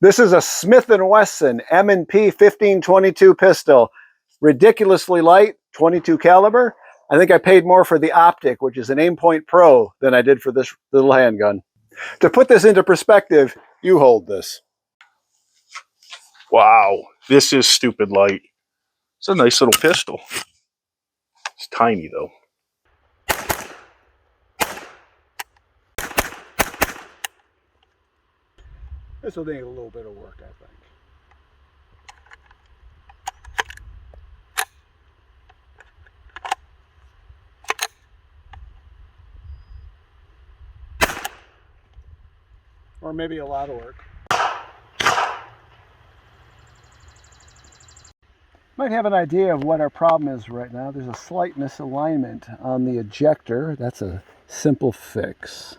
This is a Smith & Wesson M&P 1522 pistol. Ridiculously light, 22 caliber. I think I paid more for the optic, which is an Aimpoint Pro, than I did for this little handgun. To put this into perspective, you hold this. Wow, this is stupid light. It's a nice little pistol. It's tiny though. This will need a little bit of work, I think. Or maybe a lot of work. Might have an idea of what our problem is right now. There's a slight misalignment on the ejector. That's a simple fix.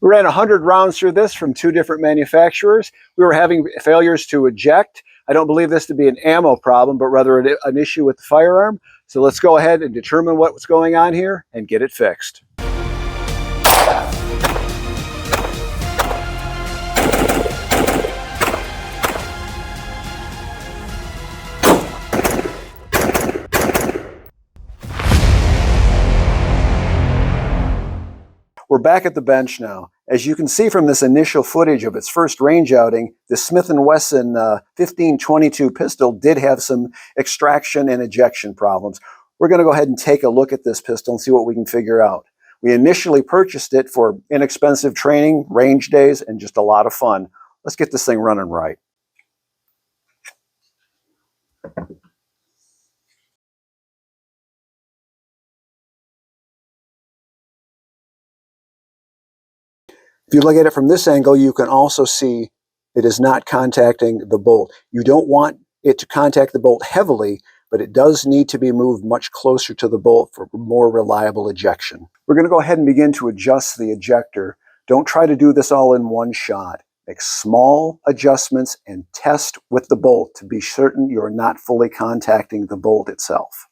We ran 100 rounds through this from 2 different manufacturers. We were having failures to eject. I don't believe this to be an ammo problem, but rather an issue with the firearm. So let's go ahead and determine what's going on here and get it fixed. We're back at the bench now. As you can see from this initial footage of its first range outing, the Smith & Wesson 1522 pistol did have some extraction and ejection problems. We're going to go ahead and take a look at this pistol and see what we can figure out. We initially purchased it for inexpensive training, range days, and just a lot of fun. Let's get this thing running right. If you look at it from this angle, you can also see it is not contacting the bolt. You don't want it to contact the bolt heavily, but it does need to be moved much closer to the bolt for more reliable ejection. We're going to go ahead and begin to adjust the ejector. Don't try to do this all in one shot. Make small adjustments and test with the bolt to be certain you're not fully contacting the bolt itself.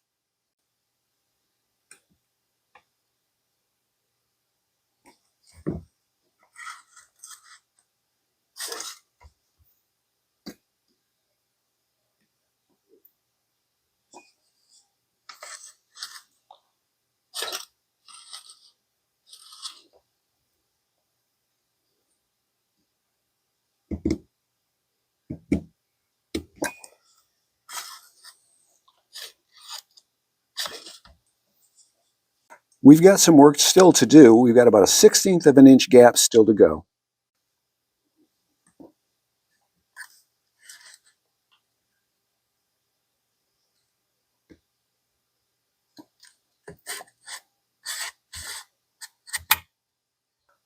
We've got some work still to do. We've got about a 1/16 of an inch gap still to go.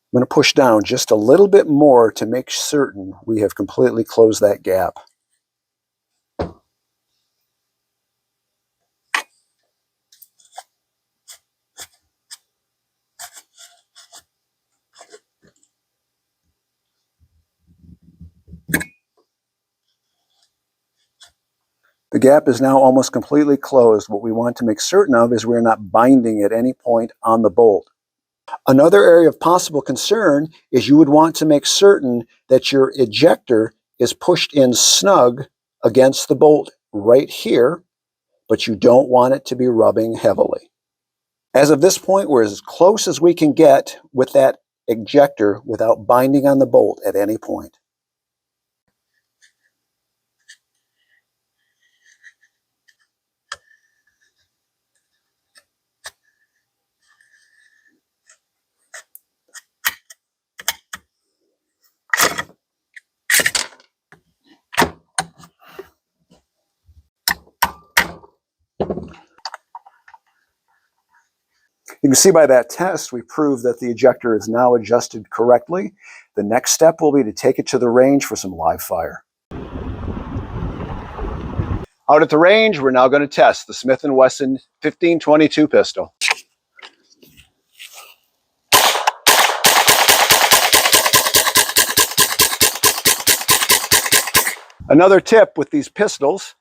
I'm going to push down just a little bit more to make certain we have completely closed that gap. The gap is now almost completely closed. What we want to make certain of is we're not binding at any point on the bolt. Another area of possible concern is you would want to make certain that your ejector is pushed in snug against the bolt right here, but you don't want it to be rubbing heavily. As of this point, we're as close as we can get with that ejector without binding on the bolt at any point. You can see by that test, we proved that the ejector is now adjusted correctly. The next step will be to take it to the range for some live fire. Out at the range, we're now going to test the Smith & Wesson 1522 pistol. Another tip with these pistols,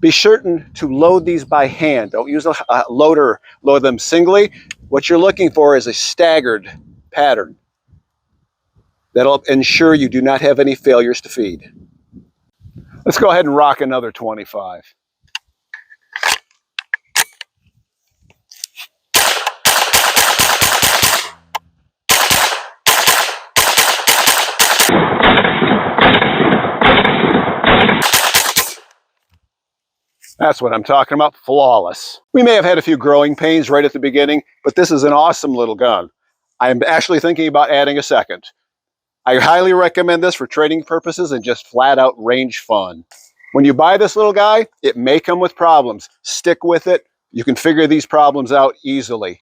be certain to load these by hand. Don't use a loader, load them singly. What you're looking for is a staggered pattern. That'll ensure you do not have any failures to feed. Let's go ahead and rock another 25. That's what I'm talking about, flawless. We may have had a few growing pains right at the beginning, but this is an awesome little gun. I'm actually thinking about adding a second. I highly recommend this for training purposes and just flat out range fun. When you buy this little guy, it may come with problems. Stick with it. You can figure these problems out easily.